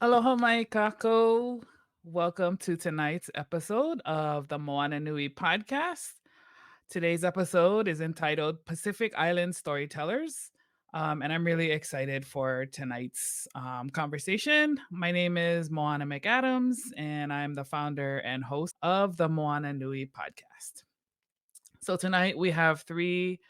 Aloha mai kako. Welcome to tonight's episode of the Moana Nui podcast. Today's episode is entitled Pacific Island Storytellers. And I'm really excited for tonight's conversation. My name is Moana McAdams, and I'm the founder and host of the Moana Nui podcast. So tonight we have three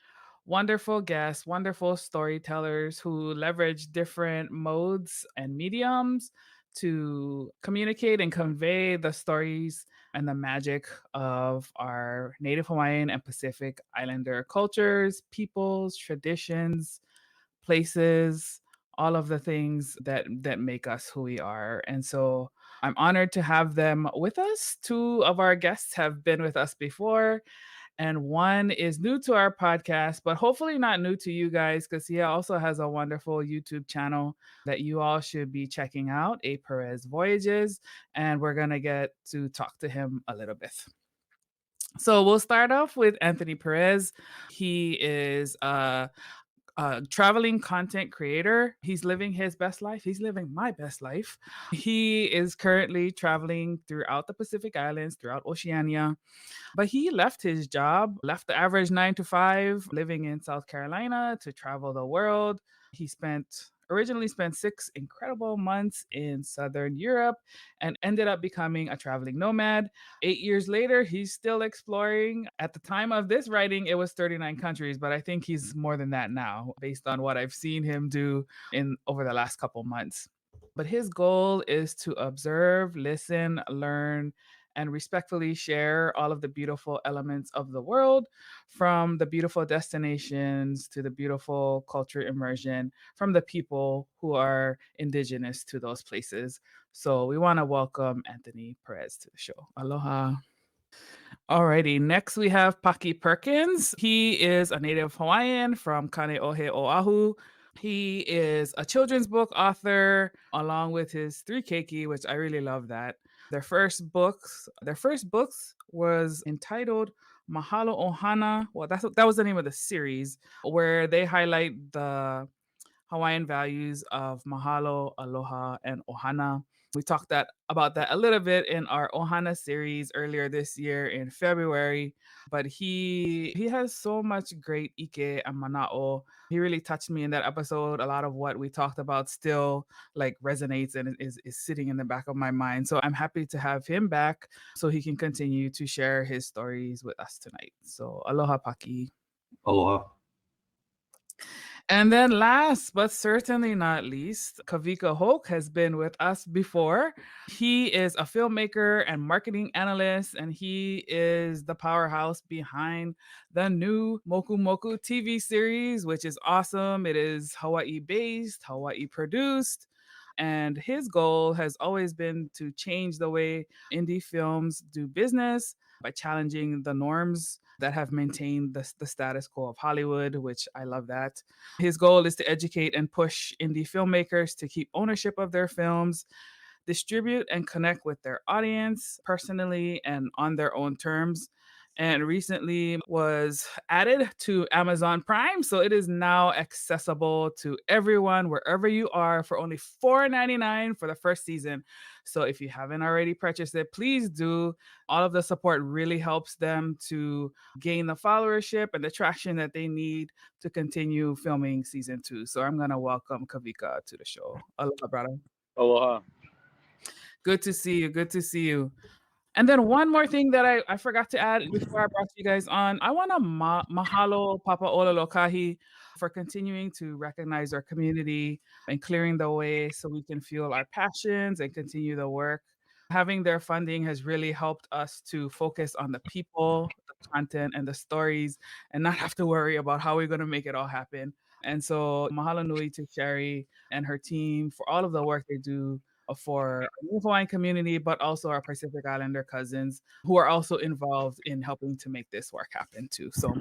wonderful guests, wonderful storytellers who leverage different modes and mediums to communicate and convey the stories and the magic of our Native Hawaiian and Pacific Islander cultures, peoples, traditions, places, all of the things that make us who we are. And so I'm honored to have them with us. Two of our guests have been with us before, and one is new to our podcast, but hopefully not new to you guys because he also has a wonderful YouTube channel that you all should be checking out, A Perez Voyages. And we're going to get to talk to him a little bit. So we'll start off with Anthony Perez. He is a traveling content creator. He's living his best life. He's living my best life. He is currently traveling throughout the Pacific Islands, throughout Oceania. But he left his job, left the average 9 to 5, living in South Carolina to travel the world. He originally spent 6 incredible months in Southern Europe and ended up becoming a traveling nomad. 8 years later, he's still exploring. At the time of this writing, it was 39 countries, but I think he's more than that now, based on what I've seen him do in over the last couple months. But his goal is to observe, listen, learn, and respectfully share all of the beautiful elements of the world, from the beautiful destinations to the beautiful culture immersion from the people who are indigenous to those places. So we want to welcome Anthony Perez to the show. Aloha. Alrighty, next we have Paki Perkins. He is a native Hawaiian from Kaneohe, Oahu. He is a children's book author along with his three keiki, which I really love that. Their first books was entitled Mahalo Ohana. Well, that was the name of the series, where they highlight the Hawaiian values of mahalo, aloha, and ohana. We talked about that a little bit in our Ohana series earlier this year in February. But he has so much great ike and mana'o. He really touched me in that episode. A lot of what we talked about still like resonates and is sitting in the back of my mind. So I'm happy to have him back so he can continue to share his stories with us tonight. So aloha Paki. Aloha. And then last but certainly not least, Kawika Hoke has been with us before. He is a filmmaker and marketing analyst, and he is the powerhouse behind the new Moku Moku TV series, which is awesome. It is Hawaii based, Hawaii produced. And his goal has always been to change the way indie films do business by challenging the norms that have maintained the status quo of Hollywood, which I love that. His goal is to educate and push indie filmmakers to keep ownership of their films, distribute and connect with their audience personally and on their own terms. And recently was added to Amazon Prime. So it is now accessible to everyone wherever you are for only $4.99 for the first season. So if you haven't already purchased it, please do. All of the support really helps them to gain the followership and the traction that they need to continue filming season 2. So I'm going to welcome Kavika to the show. Aloha, brother. Aloha. Good to see you. Good to see you. And then one more thing that I forgot to add before I brought you guys on. I want to mahalo Papa Ololokahi for continuing to recognize our community and clearing the way so we can fuel our passions and continue the work. Having their funding has really helped us to focus on the people, the content, and the stories, and not have to worry about how we're going to make it all happen. And so, mahalo nui to Sherry and her team for all of the work they do for the Hawaiian community, but also our Pacific Islander cousins who are also involved in helping to make this work happen too. So,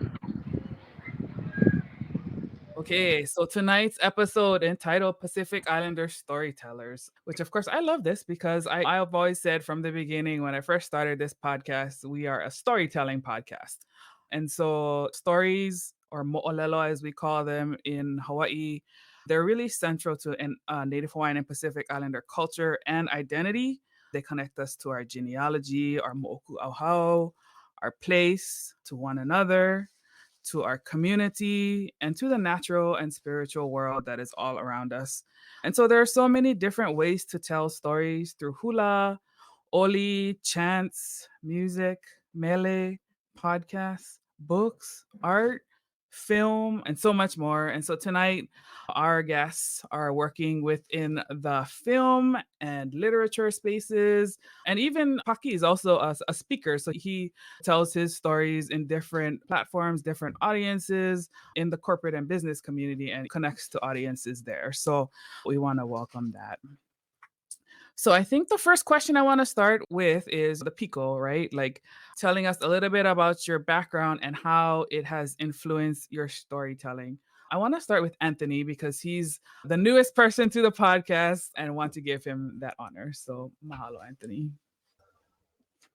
okay, so tonight's episode entitled Pacific Islander Storytellers, which of course I love this because I've always said from the beginning when I first started this podcast, we are a storytelling podcast. And so stories, or mo'olelo as we call them in Hawaii, They're really central to Native Hawaiian and Pacific Islander culture and identity. They connect us to our genealogy, our mo'oku auhau, our place, to one another, to our community, and to the natural and spiritual world that is all around us. And so there are so many different ways to tell stories through hula, oli, chants, music, mele, podcasts, books, art, film, and so much more. And so tonight, our guests are working within the film and literature spaces. And even Paki is also a speaker. So he tells his stories in different platforms, different audiences in the corporate and business community and connects to audiences there. So we want to welcome that. So I think the first question I want to start with is the Pico, right? Like telling us a little bit about your background and how it has influenced your storytelling. I want to start with Anthony because he's the newest person to the podcast and want to give him that honor. So mahalo, Anthony.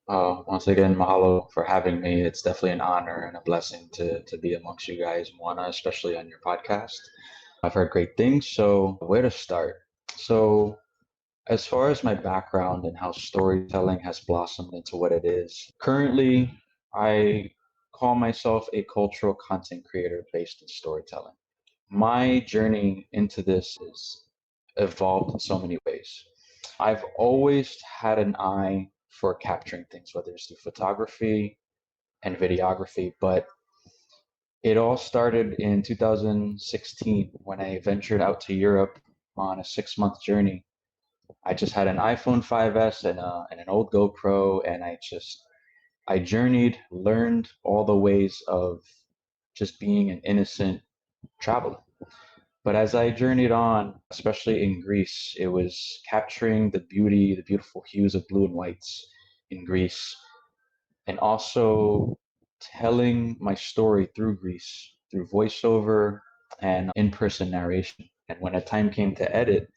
Once again, mahalo for having me. It's definitely an honor and a blessing to be amongst you guys, Moana, especially on your podcast. I've heard great things. So, where to start? So, as far as my background and how storytelling has blossomed into what it is, currently I call myself a cultural content creator based in storytelling. My journey into this is evolved in so many ways. I've always had an eye for capturing things, whether it's through photography and videography, but it all started in 2016 when I ventured out to Europe on a 6 month journey. I just had an iPhone 5S and an old GoPro, and I journeyed, learned all the ways of just being an innocent traveler. But as I journeyed on, especially in Greece, it was capturing the beauty, the beautiful hues of blue and whites in Greece, and also telling my story through Greece, through voiceover and in person narration. And when a time came to edit,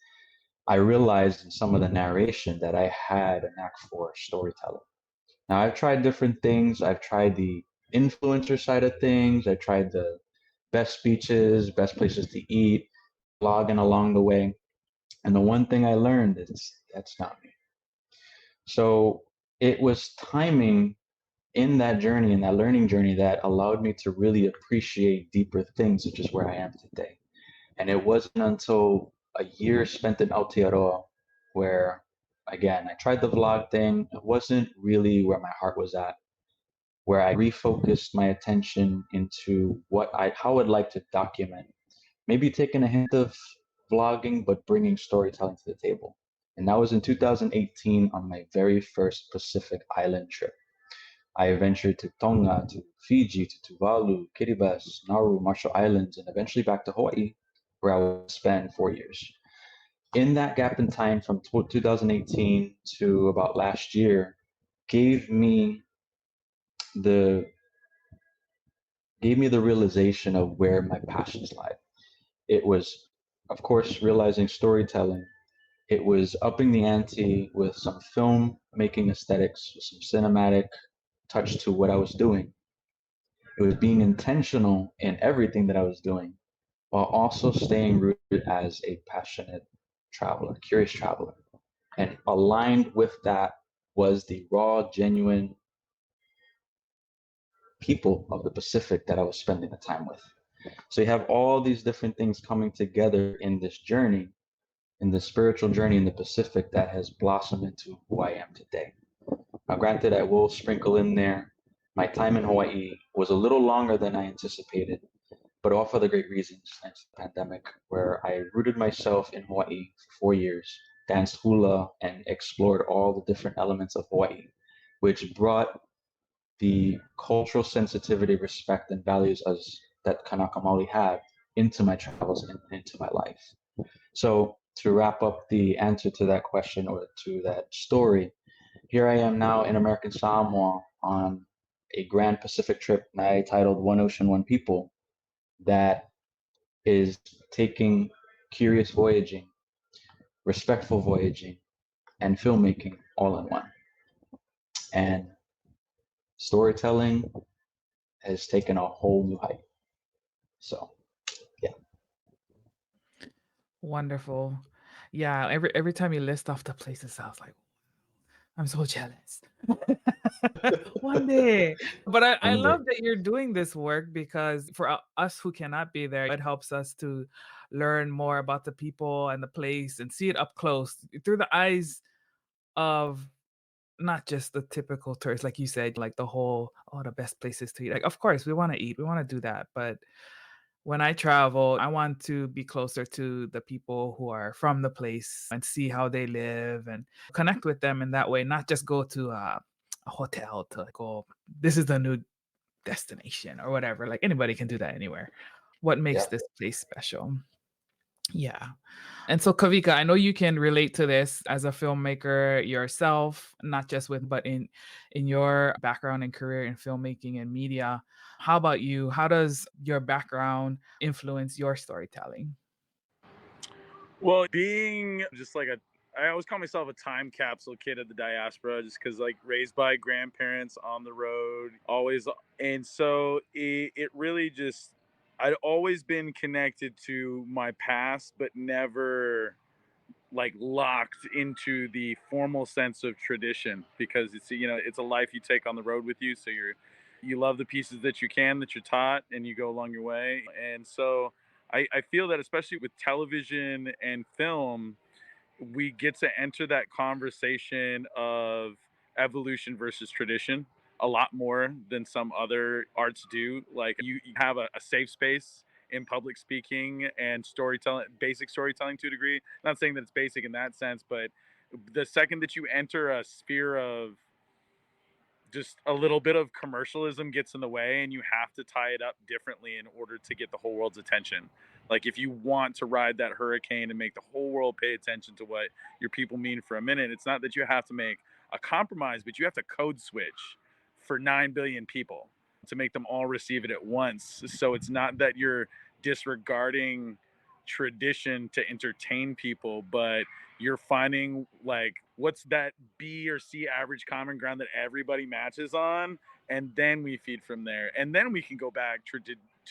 I realized in some of the narration that I had a knack for storytelling. Now, I've tried different things. I've tried the influencer side of things. I tried the best speeches, best places to eat, blogging along the way. And the one thing I learned is that's not me. So it was timing in that journey, in that learning journey, that allowed me to really appreciate deeper things, which is where I am today. And it wasn't until a year spent in Aotearoa where, again, I tried the vlog thing. It wasn't really where my heart was at, where I refocused my attention into how I'd like to document, maybe taking a hint of vlogging, but bringing storytelling to the table. And that was in 2018 on my very first Pacific Island trip. I ventured to Tonga, to Fiji, to Tuvalu, Kiribati, Nauru, Marshall Islands, and eventually back to Hawaii, where I would spend 4 years. In that gap in time from 2018 to about last year, gave me the realization of where my passions lie. It was, of course, realizing storytelling. It was upping the ante with some film making aesthetics, some cinematic touch to what I was doing. It was being intentional in everything that I was doing, while also staying rooted as a passionate traveler, curious traveler. And aligned with that was the raw, genuine people of the Pacific that I was spending the time with. So you have all these different things coming together in this journey, in the spiritual journey in the Pacific that has blossomed into who I am today. Now, granted, I will sprinkle in there my time in Hawaii was a little longer than I anticipated, but all for the great reasons, thanks to the pandemic, where I rooted myself in Hawaii for 4 years, danced hula, and explored all the different elements of Hawaii, which brought the cultural sensitivity, respect, and values as that Kanaka Maoli have into my travels and into my life. So to wrap up the answer to that question or to that story, here I am now in American Samoa on a Grand Pacific trip I titled One Ocean, One People that is taking curious voyaging, respectful voyaging, and filmmaking all in one. And storytelling has taken a whole new height. So, yeah. Wonderful. Yeah, every time you list off the places, I was like, I'm so jealous. One day. But I One day. love that you're doing this work because for us who cannot be there, it helps us to learn more about the people and the place and see it up close through the eyes of not just the typical tourist, like you said, like the whole, oh, the best places to eat. Like, of course, we want to eat, we want to do that. But when I travel, I want to be closer to the people who are from the place and see how they live and connect with them in that way, not just go to a hotel to go, this is the new destination or whatever. Like anybody can do that anywhere. What makes Yeah. this place special? Yeah. And so, Kavika, I know you can relate to this as a filmmaker yourself, not just with, but in your background and career in filmmaking and media. How about you? How does your background influence your storytelling? Well, being just like I always call myself a time capsule kid of the diaspora, just because like raised by grandparents on the road, always, and so it really just I'd always been connected to my past, but never like locked into the formal sense of tradition because it's a life you take on the road with you, so you love the pieces that you can that you're taught and you go along your way. And so I feel that especially with television and film, we get to enter that conversation of evolution versus tradition a lot more than some other arts do. Like you have a safe space in public speaking and storytelling, basic storytelling to a degree. Not saying that it's basic in that sense, but the second that you enter a sphere of just a little bit of commercialism gets in the way and you have to tie it up differently in order to get the whole world's attention. Like if you want to ride that hurricane and make the whole world pay attention to what your people mean for a minute, it's not that you have to make a compromise, but you have to code switch for 9 billion people to make them all receive it at once. So it's not that you're disregarding tradition to entertain people, but you're finding like what's that B or C average common ground that everybody matches on, and then we feed from there, and then we can go back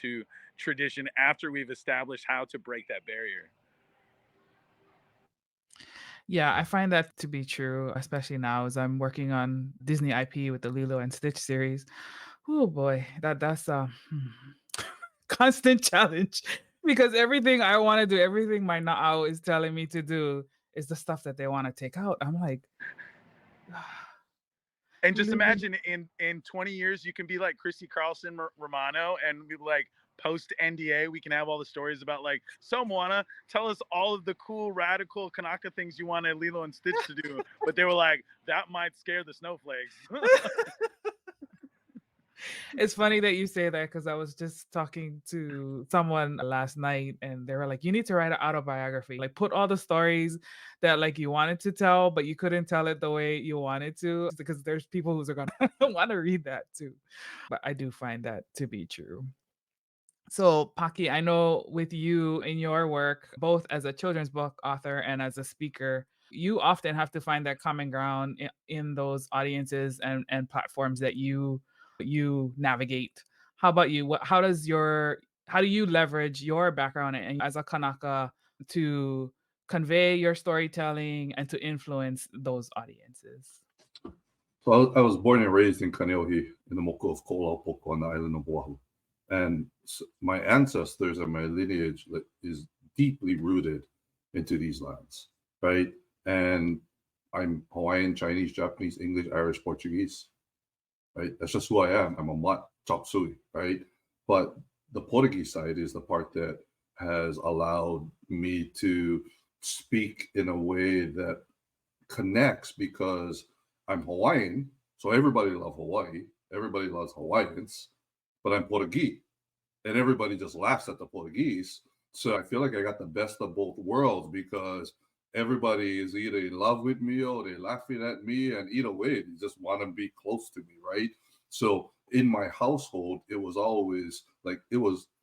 to tradition after we've established how to break that barrier. Yeah, I find that to be true, especially now as I'm working on Disney IP with the Lilo and Stitch series. Oh boy, that's a constant challenge because everything I want to do, everything my Na'au is telling me to do is the stuff that they want to take out. I'm like, And just Lilo. imagine in 20 years you can be like Christy Carlson Romano and be like post NDA we can have all the stories about like, so Moana, tell us all of the cool radical Kanaka things you wanted Lilo and Stitch to do, but they were like that might scare the snowflakes. It's funny that you say that because I was just talking to someone last night and they were like, you need to write an autobiography. Like put all the stories that like you wanted to tell, but you couldn't tell it the way you wanted to. Because there's people who's are gonna want to read that too. But I do find that to be true. So, Paki, I know with you in your work, both as a children's book author and as a speaker, you often have to find that common ground in those audiences and platforms that you navigate. How about you? How do you leverage your background and as a Kanaka to convey your storytelling and to influence those audiences? So I was born and raised in Kaneohe in the Moko of Kolaupoko on the island of Oahu. And my ancestors and my lineage is deeply rooted into these lands, right? And I'm Hawaiian, Chinese, Japanese, English, Irish, Portuguese, right? That's just who I am. I'm a Mat Chop Suey, right? But the Portuguese side is the part that has allowed me to speak in a way that connects because I'm Hawaiian, so everybody loves Hawaii. Everybody loves Hawaiians, but I'm Portuguese, and everybody just laughs at the Portuguese. So I feel like I got the best of both worlds because everybody is either in love with me or they're laughing at me, and either way, they just want to be close to me, right? So in my household, it was always like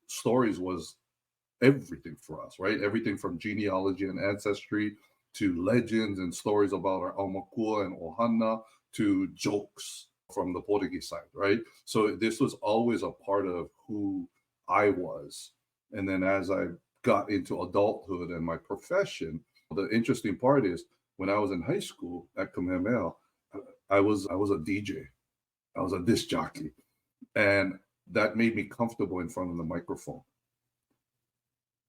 stories was everything for us, right? Everything from genealogy and ancestry to legends and stories about our Aumakua and Ohana to jokes from the Portuguese side, right? So this was always a part of who I was. And then as I got into adulthood and my profession, the interesting part is when I was in high school at Kamehameha, I was a DJ. I was a disc jockey. And that made me comfortable in front of the microphone.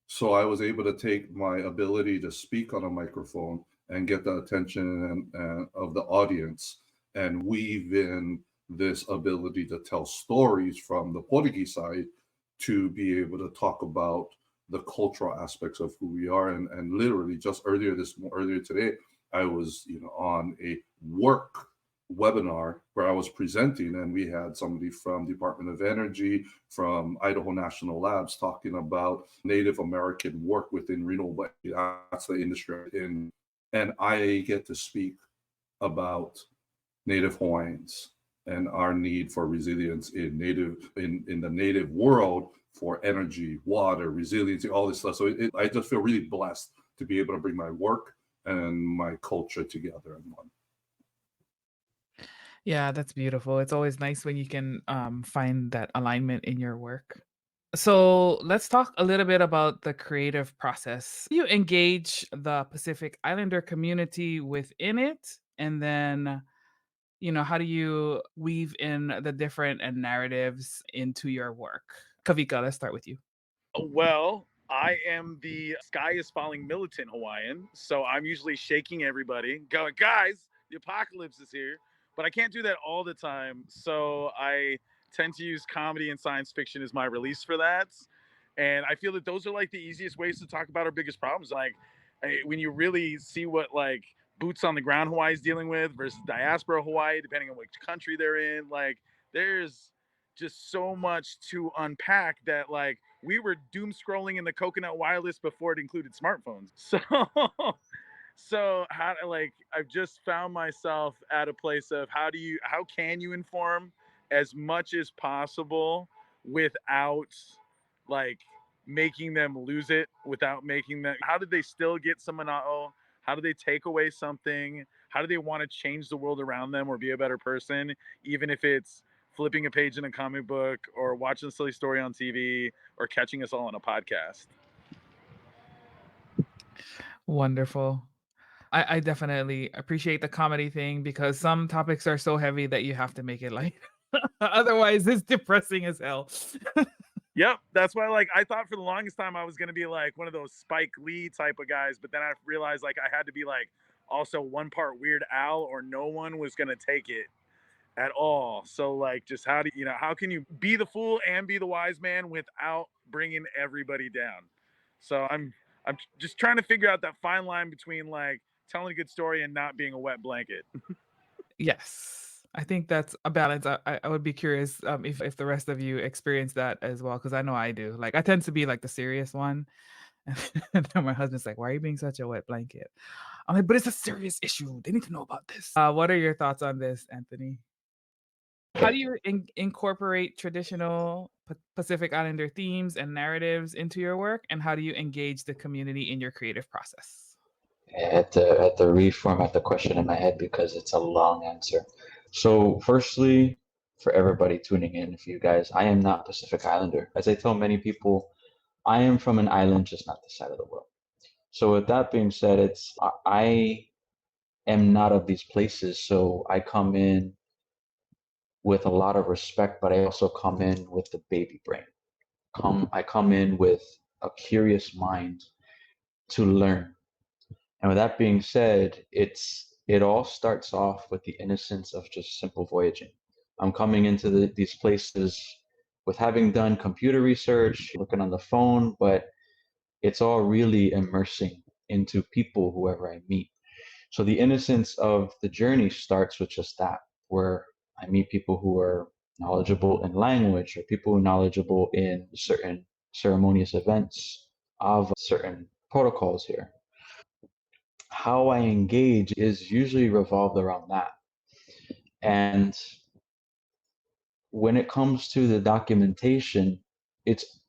So I was able to take my ability to speak on a microphone and get the attention of the audience and weave in this ability to tell stories from the Portuguese side to be able to talk about the cultural aspects of who we are. And literally just earlier today, I was on a work webinar where I was presenting, and we had somebody from Department of Energy, from Idaho National Labs, talking about Native American work within renewable energy. That's the industry I'm in. And I get to speak about Native Hawaiians and our need for resilience in the Native world for energy, water, resiliency, all this stuff. So I just feel really blessed to be able to bring my work and my culture together in one. Yeah, that's beautiful. It's always nice when you can find that alignment in your work. So let's talk a little bit about the creative process. You engage the Pacific Islander community within it, and then how do you weave in the different narratives into your work? Kawika, let's start with you. Well, I am the sky is falling militant Hawaiian, so I'm usually shaking everybody, going, guys, the apocalypse is here. But I can't do that all the time, so I tend to use comedy and science fiction as my release for that. And I feel that those are like the easiest ways to talk about our biggest problems. Like when you really see what like boots on the ground Hawaii is dealing with versus diaspora Hawaii, depending on which country they're in, like there's just so much to unpack that like we were doom scrolling in the coconut wireless before it included smartphones. So how like I've just found myself at a place of how can you inform as much as possible without like making them lose it, without making them, how did they still get some mana'o? How do they take away something? How do they want to change the world around them or be a better person, even if it's flipping a page in a comic book or watching a silly story on TV or catching us all on a podcast? Wonderful. I definitely appreciate the comedy thing because some topics are so heavy that you have to make it light. Otherwise, it's depressing as hell. Yep, that's why like I thought for the longest time I was gonna be like one of those Spike Lee type of guys, but then I realized like I had to be like also one part Weird Al or no one was gonna take it at all. So like just how can you be the fool and be the wise man without bringing everybody down? So I'm just trying to figure out that fine line between like telling a good story and not being a wet blanket. Yes. I think that's a balance. I would be curious if the rest of you experience that as well, because I know I do. Like I tend to be like the serious one. And then my husband's like, why are you being such a wet blanket? I'm like, but it's a serious issue. They need to know about this. What are your thoughts on this, Anthony? How do you incorporate traditional Pacific Islander themes and narratives into your work? And how do you engage the community in your creative process? I had to reformat the question in my head because it's a long answer. So firstly, for everybody tuning in, for you guys, I am not Pacific Islander. As I tell many people, I am from an island, just not this side of the world. So with that being said, I am not of these places. So I come in with a lot of respect, but I also come in with the baby brain. I come in with a curious mind to learn. And with that being said, it all starts off with the innocence of just simple voyaging. I'm coming into these places with having done computer research, looking on the phone, but it's all really immersing into people, whoever I meet. So the innocence of the journey starts with just that, where I meet people who are knowledgeable in language or people who are knowledgeable in certain ceremonious events of certain protocols here. How I engage is usually revolved around that. And when it comes to the documentation, it's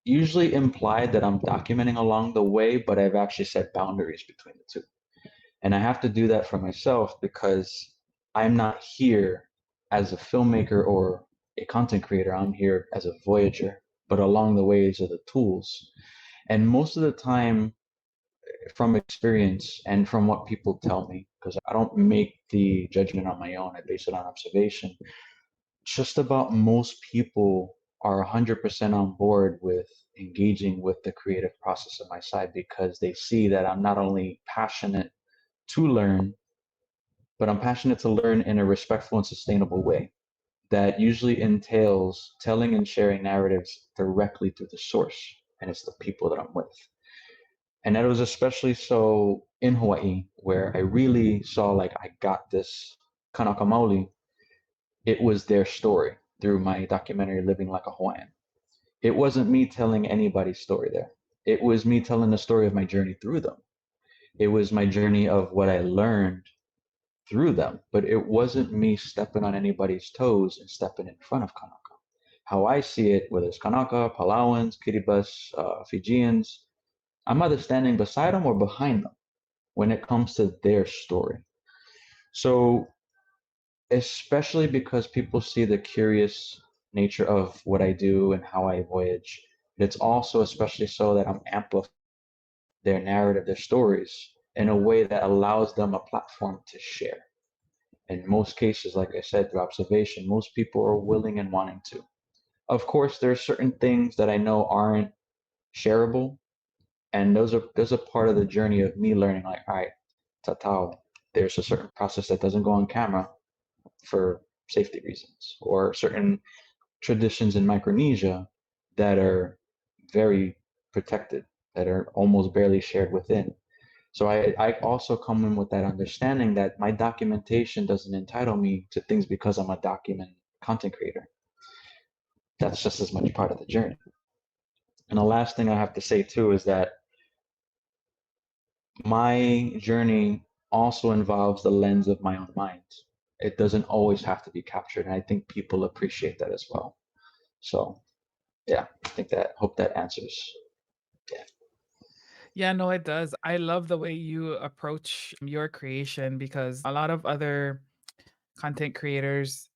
usually implied that I'm documenting along the way, but I've actually set boundaries between the two. And I have to do that for myself because I'm not here as a filmmaker or a content creator. I'm here as a voyager, but along the ways are the tools. And most of the time, from experience and from what people tell me, because I don't make the judgment on my own, I base it on observation. Just about most people are 100% on board with engaging with the creative process on my side because they see that I'm not only passionate to learn, but I'm passionate to learn in a respectful and sustainable way that usually entails telling and sharing narratives directly through the source, and it's the people that I'm with. And that was especially so in Hawaii, where I really saw like I got this Kanaka Maoli. It was their story through my documentary Living Like a Hawaiian. It wasn't me telling anybody's story there. It was me telling the story of my journey through them. It was my journey of what I learned through them, but it wasn't me stepping on anybody's toes and stepping in front of Kanaka. How I see it, whether it's Kanaka, Palauans, Kiribati, Fijians, I'm either standing beside them or behind them when it comes to their story. So, especially because people see the curious nature of what I do and how I voyage, it's also especially so that I'm amplifying their narrative, their stories, in a way that allows them a platform to share. In most cases, like I said, through observation, most people are willing and wanting to. Of course, there are certain things that I know aren't shareable, and those are part of the journey of me learning. Like, all right, tatao, there's a certain process that doesn't go on camera for safety reasons, or certain traditions in Micronesia that are very protected, that are almost barely shared within. So I also come in with that understanding that my documentation doesn't entitle me to things because I'm a document content creator. That's just as much part of the journey. And the last thing I have to say too is that my journey also involves the lens of my own mind. It doesn't always have to be captured, and I think people appreciate that as well. So yeah, I think that hope that answers. Yeah. Yeah, no, it does. I love the way you approach your creation because a lot of other content creators,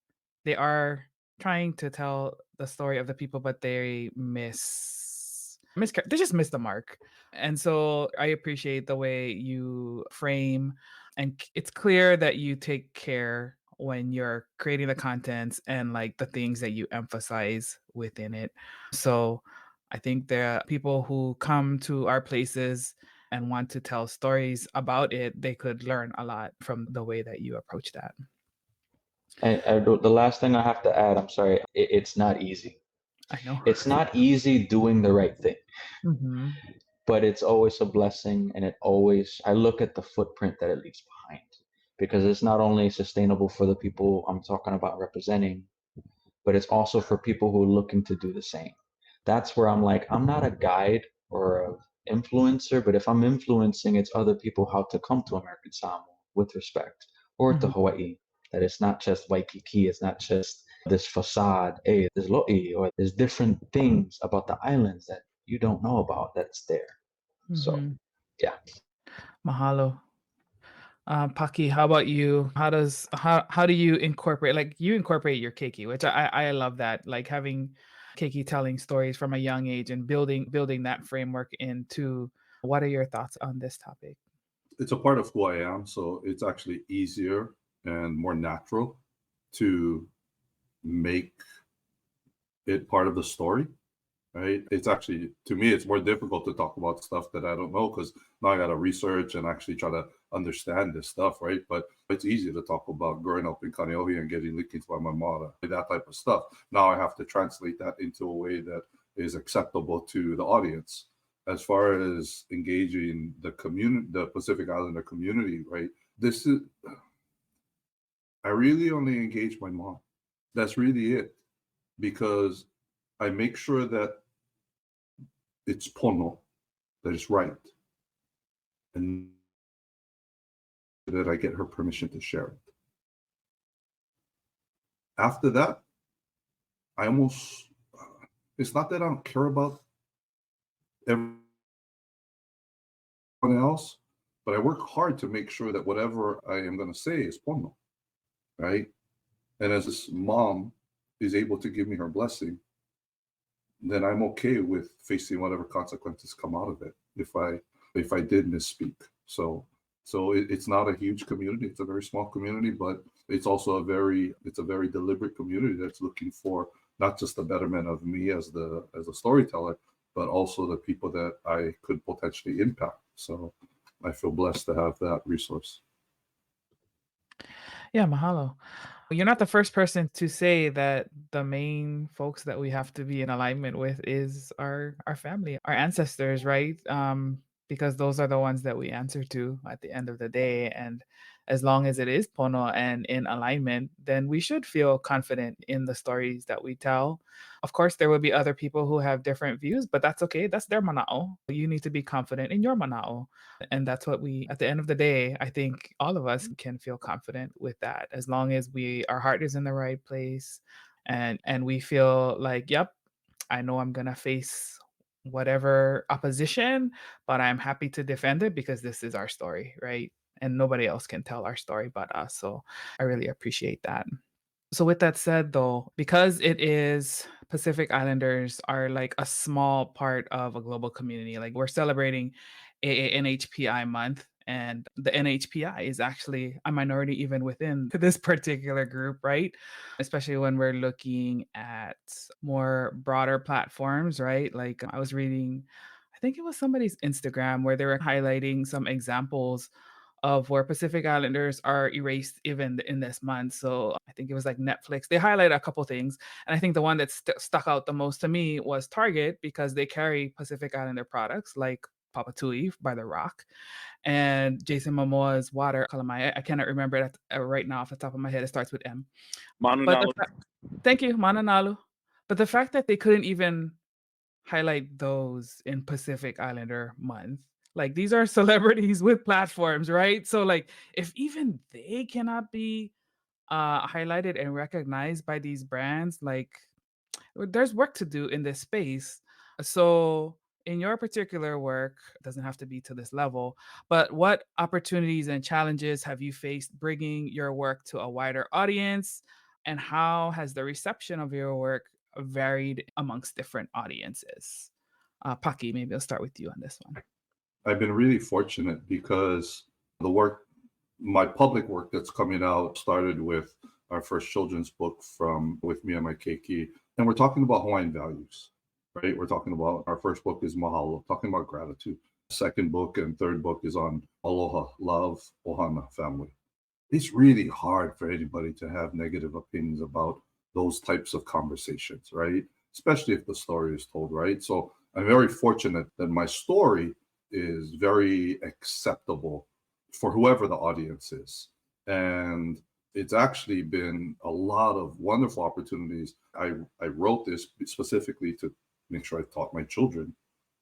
they are trying to tell the story of the people, but they just miss the mark. And so I appreciate the way you frame, and it's clear that you take care when you're creating the contents and like the things that you emphasize within it. So I think there are people who come to our places and want to tell stories about it, they could learn a lot from the way that you approach that. And the last thing I have to add, I'm sorry, it's not easy. I know. It's not easy doing the right thing, Hmm. but it's always a blessing. And I look at the footprint that it leaves behind because it's not only sustainable for the people I'm talking about representing, but it's also for people who are looking to do the same. That's where I'm like, I'm not a guide or an influencer, but if I'm influencing, it's other people how to come to American Samoa with respect, or to Hmm. Hawaii. That it's not just Waikiki, it's not just this facade. Hey, there's lo'i, or there's different things about the islands that you don't know about that's there. So, Hmm. yeah. Mahalo. Paki, how about you? How do you incorporate, like you incorporate your keiki, which I love that, like having keiki telling stories from a young age and building that framework into. What are your thoughts on this topic? It's a part of who I am, so it's actually easier and more natural to make it part of the story, right? It's actually, to me, it's more difficult to talk about stuff that I don't know because now I got to research and actually try to understand this stuff, right? But it's easy to talk about growing up in Kaneohe and getting lickings by my mother, that type of stuff. Now I have to translate that into a way that is acceptable to the audience. As far as engaging the community, the Pacific Islander community, right? This is, I really only engage my mom. That's really it, because I make sure that it's pono, that is right, and that I get her permission to share it. After that, I almost, it's not that I don't care about everyone else, but I work hard to make sure that whatever I am going to say is pono, right? And as this mom is able to give me her blessing, then I'm okay with facing whatever consequences come out of it if I did misspeak. So it's not a huge community. It's a very small community, but it's also a very deliberate community that's looking for not just the betterment of me as a storyteller, but also the people that I could potentially impact. So I feel blessed to have that resource. Yeah, mahalo. You're not the first person to say that the main folks that we have to be in alignment with is our family, our ancestors, right? Because those are the ones that we answer to at the end of the day. And as long as it is pono and in alignment, then we should feel confident in the stories that we tell. Of course, there will be other people who have different views, but that's okay. That's their manao. You need to be confident in your manao. And that's what we, at the end of the day, I think all of us can feel confident with that as long as our heart is in the right place, and we feel like, yep, I know I'm gonna face whatever opposition, but I'm happy to defend it because this is our story, right? And nobody else can tell our story but us. So I really appreciate that. So with that said though, because it is Pacific Islanders are like a small part of a global community, like we're celebrating NHPI month, and the NHPI is actually a minority even within this particular group, right? Especially when we're looking at more broader platforms, right? Like I was reading, I think it was somebody's Instagram where they were highlighting some examples of where Pacific Islanders are erased even in this month. So I think it was like Netflix. They highlight a couple things, and I think the one that stuck out the most to me was Target because they carry Pacific Islander products like Papatui by The Rock and Jason Momoa's water calamari. I cannot remember it right now off the top of my head. It starts with M. But Manunalu. thank you, Mananalu. But the fact that they couldn't even highlight those in Pacific Islander month. Like these are celebrities with platforms, right? So like if even they cannot be highlighted and recognized by these brands, like there's work to do in this space. So in your particular work, it doesn't have to be to this level, but what opportunities and challenges have you faced bringing your work to a wider audience? And how has the reception of your work varied amongst different audiences? Paki, maybe I'll start with you on this one. I've been really fortunate because my public work that's coming out started with our first children's book with me and my keiki. And we're talking about Hawaiian values, right? We're talking about, our first book is Mahalo, talking about gratitude. Second book and third book is on aloha, love, ohana, family. It's really hard for anybody to have negative opinions about those types of conversations, right? Especially if the story is told, right? So I'm very fortunate that my story is very acceptable for whoever the audience is. And it's actually been a lot of wonderful opportunities. I wrote this specifically to make sure I taught my children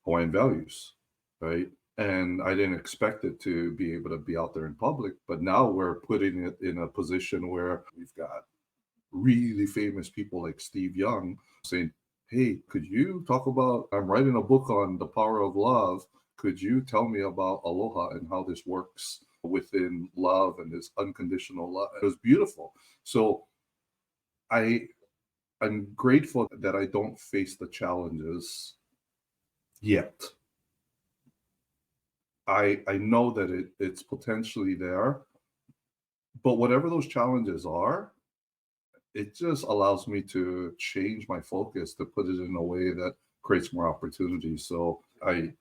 Hawaiian values, right? And I didn't expect it to be able to be out there in public, but now we're putting it in a position where we've got really famous people like Steve Young saying, hey, could you talk about, I'm writing a book on the power of love. Could you tell me about aloha and how this works within love and this unconditional love? It was beautiful. So I'm grateful that I don't face the challenges yet. I know that it's potentially there, but whatever those challenges are, it just allows me to change my focus, to put it in a way that creates more opportunities. So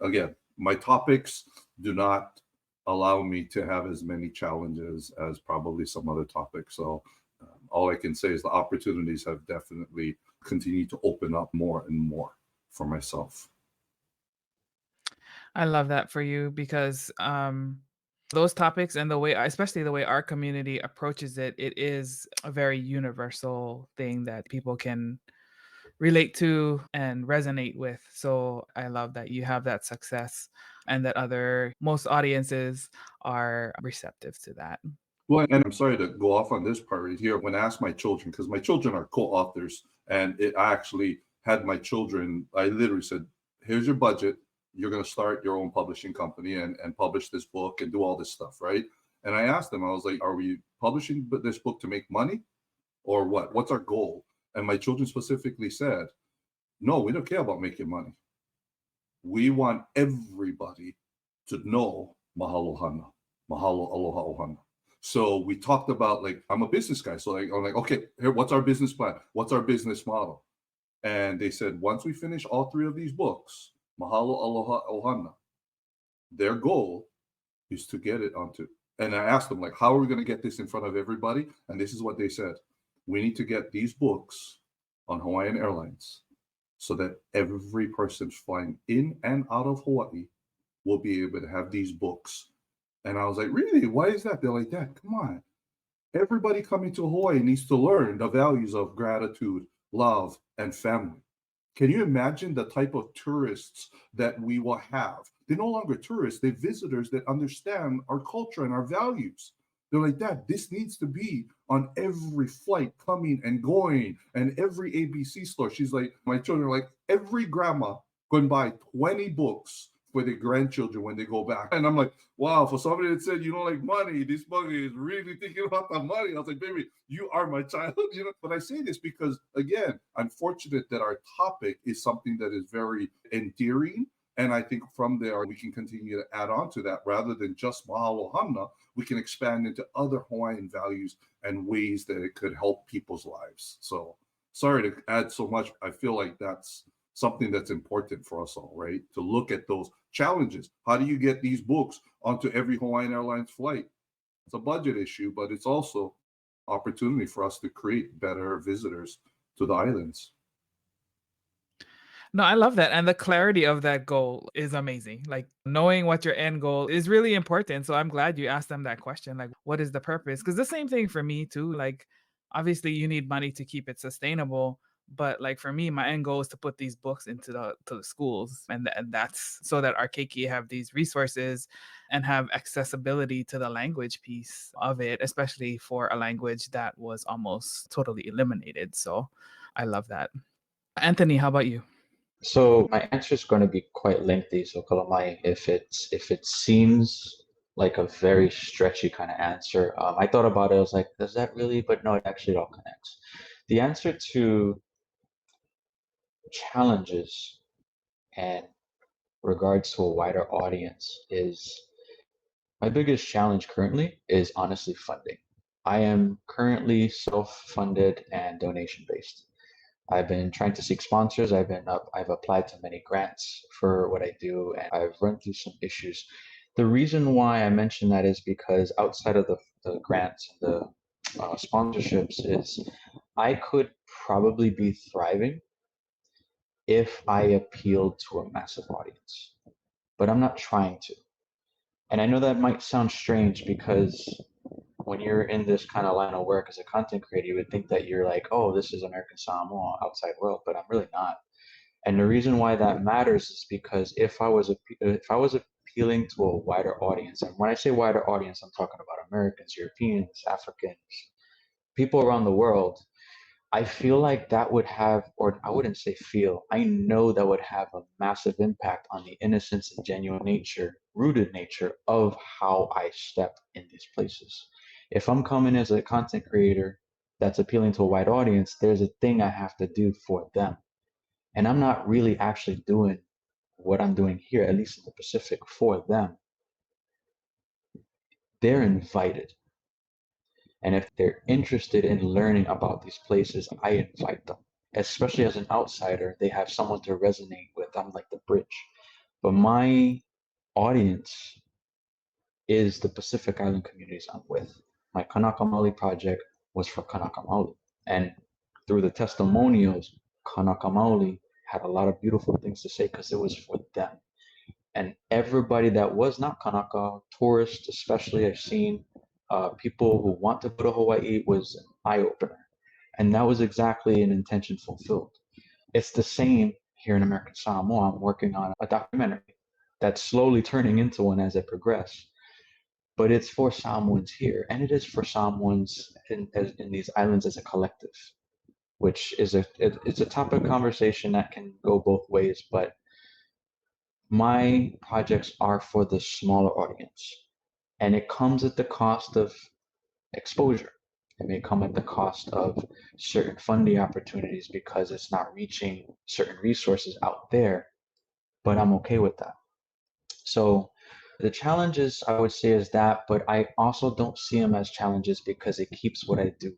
again, my topics do not allow me to have as many challenges as probably some other topics. So all I can say is the opportunities have definitely continued to open up more and more for myself. I love that for you because those topics and the way, especially the way our community approaches it, it is a very universal thing that people can relate to and resonate with. So I love that you have that success and that most audiences are receptive to that. Well, and I'm sorry to go off on this part right here. When I asked my children, because my children are co-authors, and I actually had my children, I literally said, here's your budget. You're going to start your own publishing company and publish this book and do all this stuff, right? And I asked them, I was like, are we publishing this book to make money or what? What's our goal? And my children specifically said, no, we don't care about making money. We want everybody to know mahalo hana, mahalo aloha ohana. So we talked about, like, I'm a business guy. So I'm like, okay, here, what's our business plan? What's our business model? And they said, once we finish all 3 of these books, mahalo aloha ohana, their goal is to get it onto. And I asked them, like, how are we going to get this in front of everybody? And this is what they said. We need to get these books on Hawaiian Airlines so that every person flying in and out of Hawaii will be able to have these books. And I was like, really? Why is that? They're like, Dad, come on. Everybody coming to Hawaii needs to learn the values of gratitude, love, and family. Can you imagine the type of tourists that we will have? They're no longer tourists, they're visitors that understand our culture and our values. They're like, Dad, this needs to be on every flight coming and going and every ABC store. She's like, my children are like, every grandma going to buy 20 books for their grandchildren when they go back. And I'm like, wow, for somebody that said you don't like money, this buggy is really thinking about the money. I was like, baby, you are my child, you know. But I say this because, again, I'm fortunate that our topic is something that is very endearing. And I think from there, we can continue to add on to that rather than just mahalo hana. We can expand into other Hawaiian values and ways that it could help people's lives. So sorry to add so much. I feel like that's something that's important for us all, right? To look at those challenges. How do you get these books onto every Hawaiian Airlines flight? It's a budget issue, but it's also opportunity for us to create better visitors to the islands. No, I love that. And the clarity of that goal is amazing. Like knowing what your end goal is really important. So I'm glad you asked them that question. Like, what is the purpose? Because the same thing for me too. Like, obviously you need money to keep it sustainable. But like for me, my end goal is to put these books into the schools. And that's so that our keiki have these resources and have accessibility to the language piece of it, especially for a language that was almost totally eliminated. So I love that. Anthony, how about you? So my answer is going to be quite lengthy. So Kalamai, if it seems like a very stretchy kind of answer, I thought about it. I was like, does that really? But no, it actually all connects. The answer to challenges and regards to a wider audience is my biggest challenge currently is honestly funding. I am currently self-funded and donation-based. I've been trying to seek sponsors. I've applied to many grants for what I do, and I've run through some issues. The reason why I mention that is because outside of the grants and the sponsorships is I could probably be thriving if I appealed to a massive audience, but I'm not trying to. And I know that might sound strange because when you're in this kind of line of work as a content creator, you would think that you're like, oh, this is American Samoa, outside world, but I'm really not. And the reason why that matters is because if I was appealing to a wider audience, and when I say wider audience, I'm talking about Americans, Europeans, Africans, people around the world, I feel like that would have, or I wouldn't say feel, I know that would have a massive impact on the innocence and genuine nature, rooted nature of how I step in these places. If I'm coming as a content creator that's appealing to a wide audience, there's a thing I have to do for them. And I'm not really actually doing what I'm doing here, at least in the Pacific, for them. They're invited. And if they're interested in learning about these places, I invite them. Especially as an outsider, they have someone to resonate with. I'm like the bridge. But my audience is the Pacific Island communities I'm with. My Kanaka Maoli project was for Kanaka Maoli. And through the testimonials, Kanaka Maoli had a lot of beautiful things to say because it was for them. And everybody that was not Kanaka, tourists especially, I've seen people who want to go to Hawaii, was an eye-opener. And that was exactly an intention fulfilled. It's the same here in American Samoa. I'm working on a documentary that's slowly turning into one as it progresses. But it's for Samoans here, and it is for Samoans in these islands as a collective, which is it's a topic of conversation that can go both ways. But my projects are for the smaller audience, and it comes at the cost of exposure. It may come at the cost of certain funding opportunities because it's not reaching certain resources out there, but I'm okay with that. So the challenges I would say is that, but I also don't see them as challenges because it keeps what I do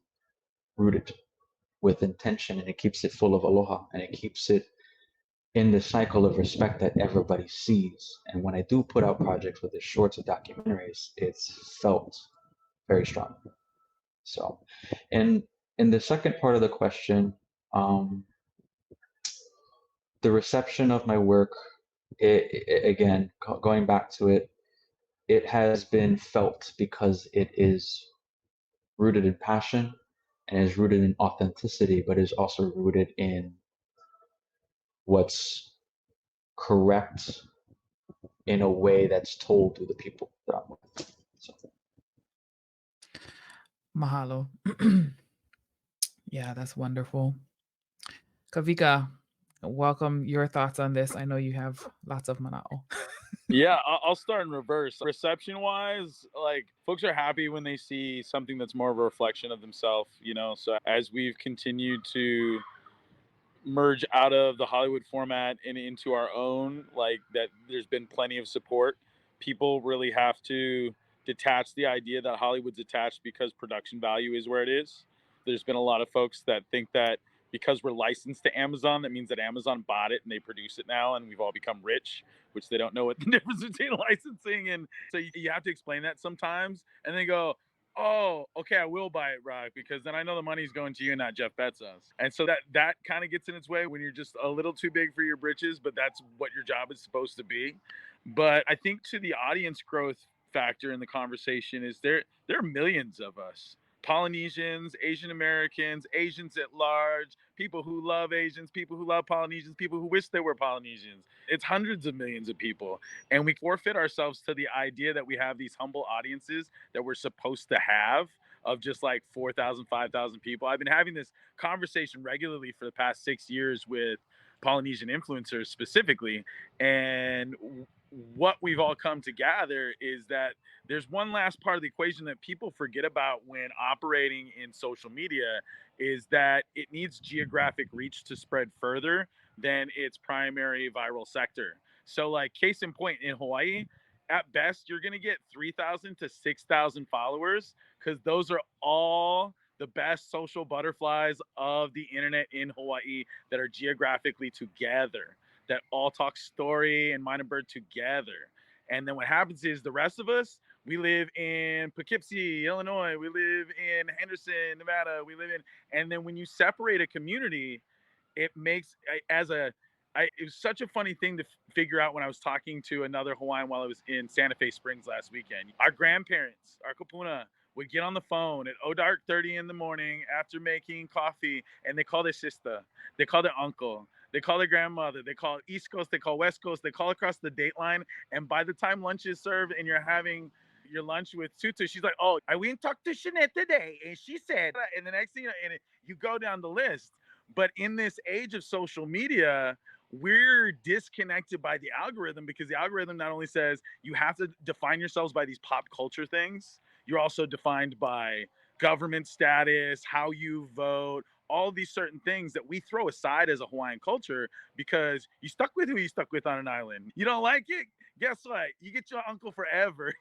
rooted with intention, and it keeps it full of aloha, and it keeps it in the cycle of respect that everybody sees. And when I do put out projects, whether it's shorts or documentaries, it's felt very strong. So, and in the second part of the question, the reception of my work, again, going back to it, it has been felt because it is rooted in passion and is rooted in authenticity, but is also rooted in what's correct in a way that's told to the people that I'm with. So. Mahalo. Yeah, that's wonderful. Kawika, welcome your thoughts on this. I know you have lots of mana'o. Yeah, I'll start in reverse. Reception wise, like folks are happy when they see something that's more of a reflection of themselves, you know. So as we've continued to merge out of the Hollywood format and into our own, like that there's been plenty of support. People really have to detach the idea that Hollywood's attached because production value is where it is. There's been a lot of folks that think that because we're licensed to Amazon, that means that Amazon bought it and they produce it now and we've all become rich, which they don't know what the difference between licensing and so you have to explain that sometimes and they go, oh, okay, I will buy it, Rock, because then I know the money's going to you, not Jeff Bezos. And so that kind of gets in its way when you're just a little too big for your britches, but that's what your job is supposed to be. But I think to the audience growth factor in the conversation is there are millions of us. Polynesians, Asian Americans, Asians at large, people who love Asians, people who love Polynesians, people who wish they were Polynesians. It's hundreds of millions of people. And we forfeit ourselves to the idea that we have these humble audiences that we're supposed to have of just like 4,000, 5,000 people. I've been having this conversation regularly for the past 6 years with Polynesian influencers specifically. And what we've all come to gather is that there's one last part of the equation that people forget about when operating in social media is that it needs geographic reach to spread further than its primary viral sector. So like case in point in Hawaii, at best, you're going to get 3,000 to 6,000 followers because those are all the best social butterflies of the internet in Hawaii that are geographically together, that all talk story and mind and bird together. And then what happens is the rest of us, we live in Poughkeepsie, Illinois. We live in Henderson, Nevada. We live in, and then when you separate a community, it makes it was such a funny thing to figure out when I was talking to another Hawaiian while I was in Santa Fe Springs last weekend. Our grandparents, our kapuna, would get on the phone at dark 30 in the morning after making coffee, and they call their sister, they call their uncle, they call their grandmother, they call East Coast, they call West Coast, they call across the date line, and by the time lunch is served and you're having your lunch with Tutu, she's like, oh, I went and talked to Shanette today, and she said, and the next thing you know, and you go down the list. But in this age of social media, we're disconnected by the algorithm because the algorithm not only says you have to define yourselves by these pop culture things, you're also defined by government status, how you vote, all these certain things that we throw aside as a Hawaiian culture because you stuck with who you stuck with on an island. You don't like it? Guess what? You get your uncle forever.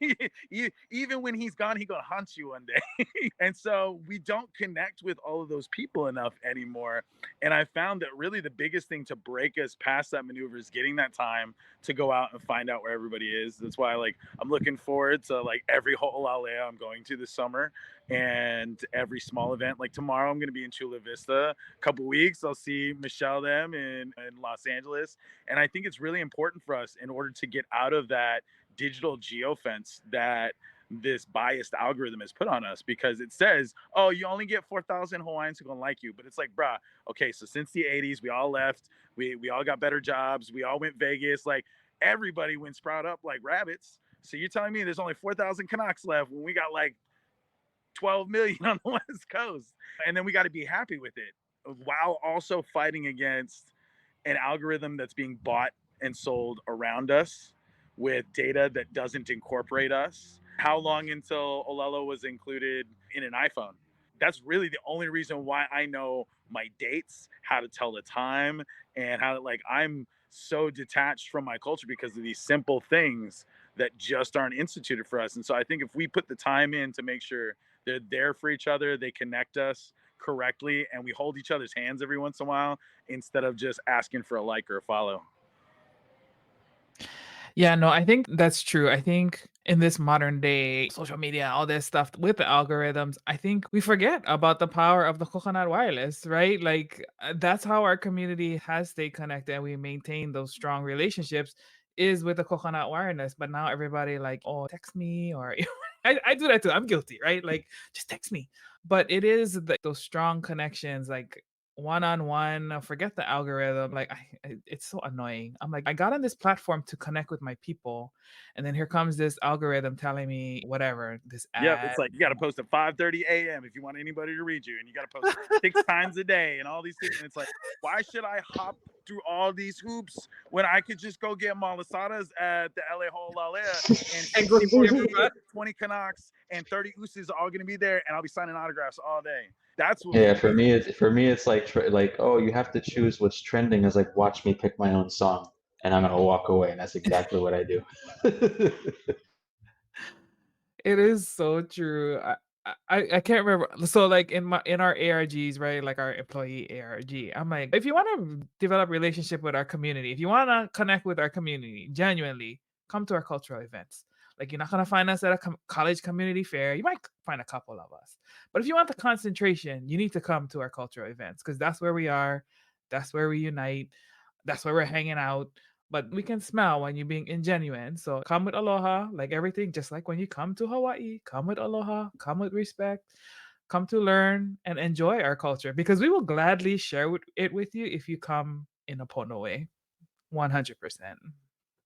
Even when he's gone, he's going to haunt you one day. And so we don't connect with all of those people enough anymore. And I found that really the biggest thing to break us past that maneuver is getting that time to go out and find out where everybody is. That's why I'm looking forward to every ho'olauea I'm going to this summer and every small event. Like tomorrow I'm going to be in Chula Vista. A couple weeks I'll see Michelle them in Los Angeles. And I think it's really important for us in order to get out of that digital geofence that this biased algorithm has put on us, because it says, oh, you only get 4,000 Hawaiians who gonna like you. But it's like, bruh, okay, so since the 80s, we all left, we all got better jobs, we all went Vegas, everybody went sprout up like rabbits. So you're telling me there's only 4,000 Canucks left when we got 12 million on the West Coast? And then we got to be happy with it while also fighting against an algorithm that's being bought and sold around us with data that doesn't incorporate us. How long until Olelo was included in an iPhone? that's really the only reason why I know my dates, how to tell the time, and how like I'm so detached from my culture because of these simple things that just aren't instituted for us. And so I think if we put the time in to make sure they're there for each other, they connect us correctly, and we hold each other's hands every once in a while instead of just asking for a like or a follow. Yeah, no, I think that's true. I think in this modern day, social media, all this stuff with the algorithms, I think we forget about the power of the coconut wireless, right? Like that's how our community has stayed connected and we maintain those strong relationships is with the coconut wireless. But now everybody like, oh, text me or I do that too. I'm guilty, right? Like just text me. But it is those strong connections, like one on one. Forget the algorithm. Like it's so annoying. I'm like, I got on this platform to connect with my people, and then here comes this algorithm telling me whatever this Yep, ad. it's like you got to post at 5:30 a.m. if you want anybody to read you, and you got to post 6 times a day, and all these things. And it's like, why should I hop through all these hoops when I could just go get malasadas at the LA Holalea and And go 60 see Portuguese, everybody. 20 Canucks, and 30 Usos are all going to be there, and I'll be signing autographs all day. That's what Yeah, we need. for me, it's like oh, you have to choose what's trending. Is like watch me pick my own song, and I'm gonna walk away, and that's exactly what I do. It is so true. I can't remember. So like in our ARGs, right? Like our employee ARG, I'm like, if you want to develop relationship with our community, if you want to connect with our community, genuinely, come to our cultural events. Like you're not gonna find us at a college community fair. You might find a couple of us, but if you want the concentration, you need to come to our cultural events because that's where we are. That's where we unite. That's where we're hanging out, but we can smell when you're being ingenuine. So come with aloha, like everything, just like when you come to Hawaii, come with aloha, come with respect, come to learn and enjoy our culture because we will gladly share it with you if you come in a Pono way. 100%.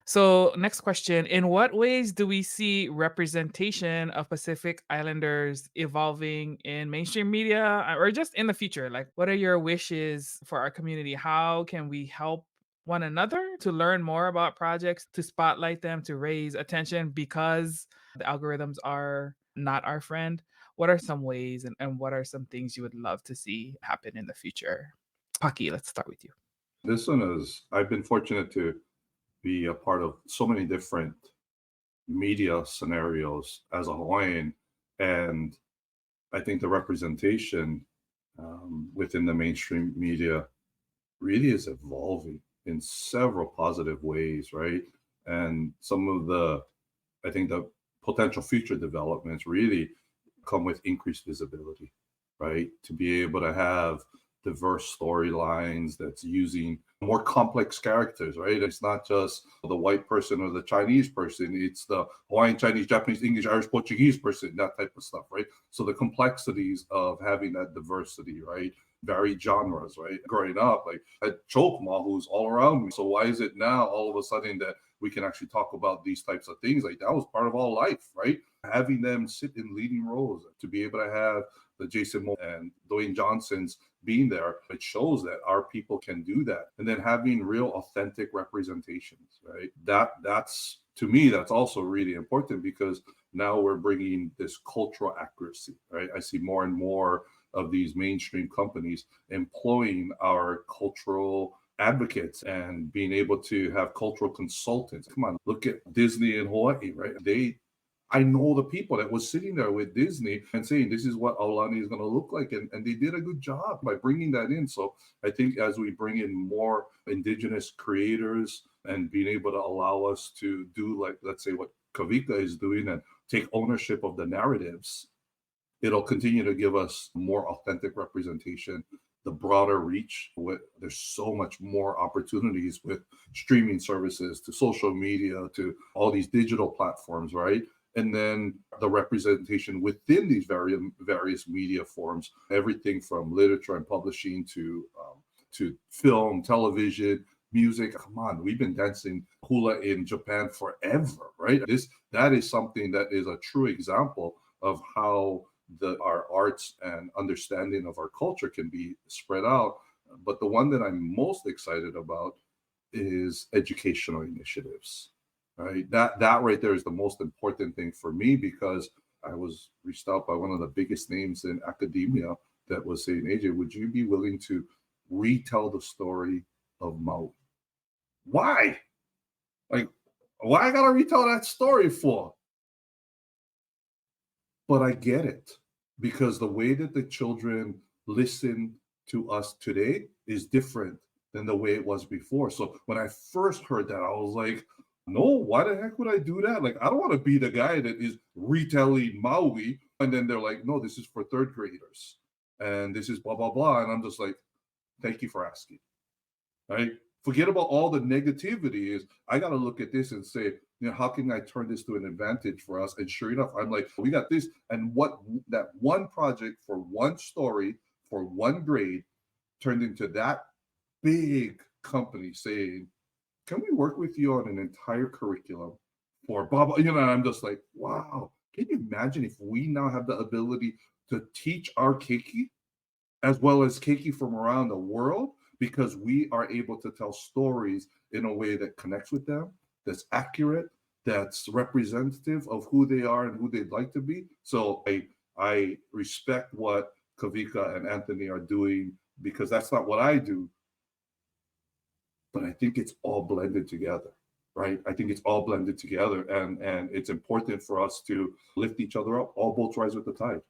So, next question. In what ways do we see representation of Pacific Islanders evolving in mainstream media or just in the future? Like, what are your wishes for our community? How can we help one another to learn more about projects, to spotlight them, to raise attention because the algorithms are not our friend? What are some ways and what are some things you would love to see happen in the future? Paki, let's start with you. This one is, I've been fortunate to be a part of so many different media scenarios as a Hawaiian. And I think the representation within the mainstream media really is evolving in several positive ways, right? And some of I think the potential future developments really come with increased visibility, right? To be able to have diverse storylines that's using more complex characters, right? It's not just the white person or the Chinese person, it's the Hawaiian, Chinese, Japanese, English, Irish, Portuguese person, that type of stuff, right? So the complexities of having that diversity, right? Varied genres, right? Growing up, like I had Chokma, who's all around me. So why is it now all of a sudden that we can actually talk about these types of things? Like that was part of all life, right? Having them sit in leading roles, to be able to have the Jason Momoa and Dwayne Johnson's being there, it shows that our people can do that. And then having real authentic representations, right? That's to me, that's also really important because now we're bringing this cultural accuracy, right? I see more and more of these mainstream companies employing our cultural advocates and being able to have cultural consultants. Come on, look at Disney in Hawaii, right? I know the people that was sitting there with Disney and saying, this is what Aulani is going to look like. And they did a good job by bringing that in. So I think as we bring in more indigenous creators and being able to allow us to do, like, let's say what Kawika is doing and take ownership of the narratives, it'll continue to give us more authentic representation, the broader reach. There's so much more opportunities with streaming services to social media to all these digital platforms, right? And then the representation within these various media forms, everything from literature and publishing to film, television, music. Come on, we've been dancing hula in Japan forever, right? That is something that is a true example of how our arts and understanding of our culture can be spread out. But the one that I'm most excited about is educational initiatives, right? That right there is the most important thing for me because I was reached out by one of the biggest names in academia that was saying, AJ, would you be willing to retell the story of Maui? Why? Like, why I gotta retell that story for? But I get it, because the way that the children listen to us today is different than the way it was before. So when I first heard that, I was like, no, why the heck would I do that? Like, I don't want to be the guy that is retelling Maui. And then they're like, no, this is for third graders. And this is blah, blah, blah. And I'm just like, thank you for asking. Right? Forget about all the negativity. Is I got to look at this and say, how can I turn this to an advantage for us? And sure enough, I'm like, we got this. And what that one project for one story for one grade turned into that big company saying, can we work with you on an entire curriculum for blah, blah, and I'm just like, wow. Can you imagine if we now have the ability to teach our keiki as well as keiki from around the world, because we are able to tell stories in a way that connects with them, that's accurate, that's representative of who they are and who they'd like to be. So I respect what Kawika and Anthony are doing, because that's not what I do. But I think it's all blended together, right? I think it's all blended together, and it's important for us to lift each other up. All boats rise with the tide.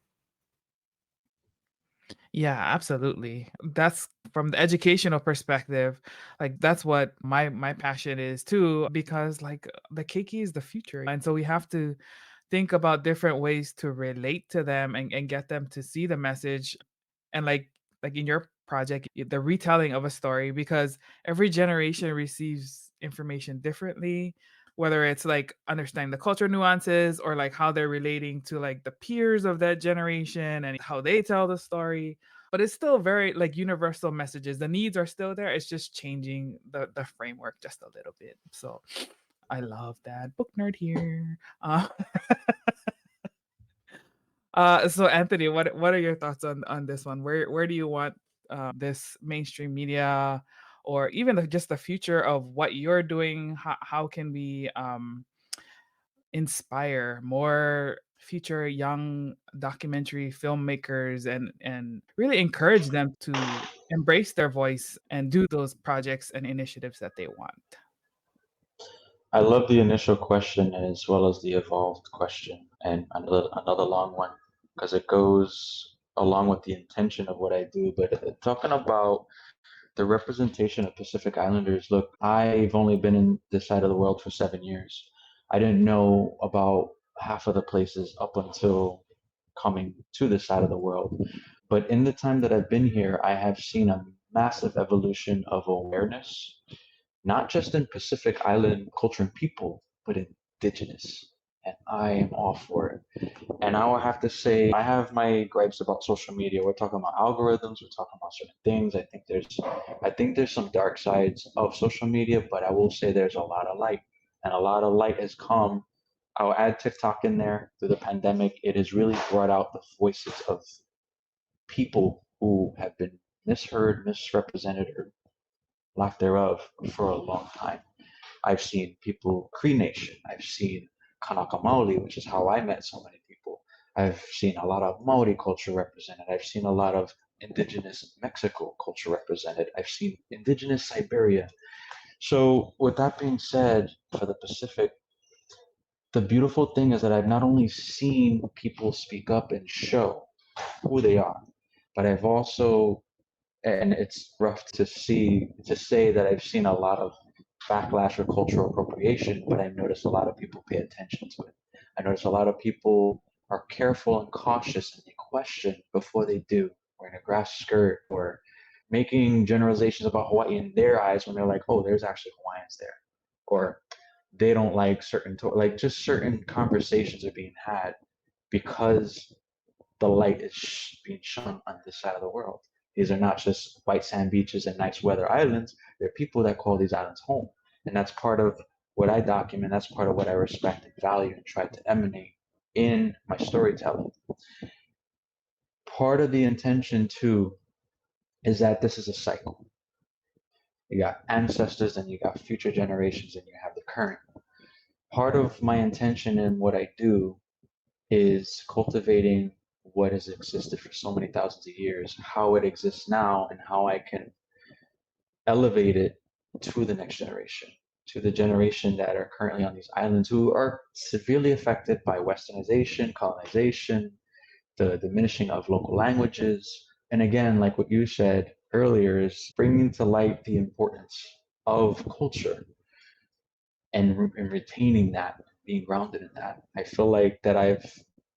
Yeah, absolutely. That's from the educational perspective. Like that's what my passion is too, because like the keiki is the future. And so we have to think about different ways to relate to them and get them to see the message. And like in your project, the retelling of a story, because every generation receives information differently, whether it's like understanding the culture nuances or like how they're relating to like the peers of that generation and how they tell the story. But it's still very like universal messages. The needs are still there. It's just changing the framework just a little bit. So I love that. Book nerd here. So Anthony, what are your thoughts on this one? Where do you want this mainstream media, or even just the future of what you're doing? How can we inspire more future young documentary filmmakers and really encourage them to embrace their voice and do those projects and initiatives that they want? I love the initial question as well as the evolved question, and another long one, because it goes along with the intention of what I do. But talking about the representation of Pacific Islanders, look, I've only been in this side of the world for 7 years. I didn't know about half of the places up until coming to this side of the world. But in the time that I've been here, I have seen a massive evolution of awareness, not just in Pacific Island culture and people, but indigenous. And I am all for it. And I will have to say, I have my gripes about social media. We're talking about algorithms, we're talking about certain things. I think there's some dark sides of social media, but I will say there's a lot of light. And a lot of light has come. I'll add TikTok in there through the pandemic. It has really brought out the voices of people who have been misheard, misrepresented, or lack thereof for a long time. I've seen people Cree Nation. I've seen Kanaka Maoli, which is how I met so many people. I've seen a lot of Maori culture represented. I've seen a lot of indigenous Mexico culture represented. I've seen indigenous Siberia. So with that being said, for the Pacific, the beautiful thing is that I've not only seen people speak up and show who they are, but I've also, and it's rough to say that I've seen a lot of backlash or cultural appropriation, but I've noticed a lot of people pay attention to it. I notice a lot of people are careful and cautious and they question before they do, wearing a grass skirt or making generalizations about Hawaii in their eyes when they're like, oh, there's actually Hawaiians there. Or they don't like like just certain conversations are being had because the light is being shone on this side of the world. These are not just white sand beaches and nice weather islands. They're people that call these islands home. And that's part of what I document. That's part of what I respect and value and try to emanate in my storytelling. Part of the intention, too, is that this is a cycle. You got ancestors and you got future generations and you have the current. Part of my intention in what I do is cultivating what has existed for so many thousands of years, how it exists now, and how I can elevate it to the next generation, to the generation that are currently on these islands who are severely affected by westernization, colonization, the diminishing of local languages. And again, like what you said earlier, is bringing to light the importance of culture and retaining that, being grounded in that. I feel like that I've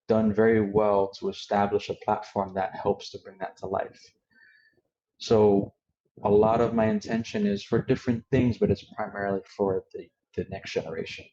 done very well to establish a platform that helps to bring that to life. So a lot of my intention is for different things, but it's primarily for the next generation.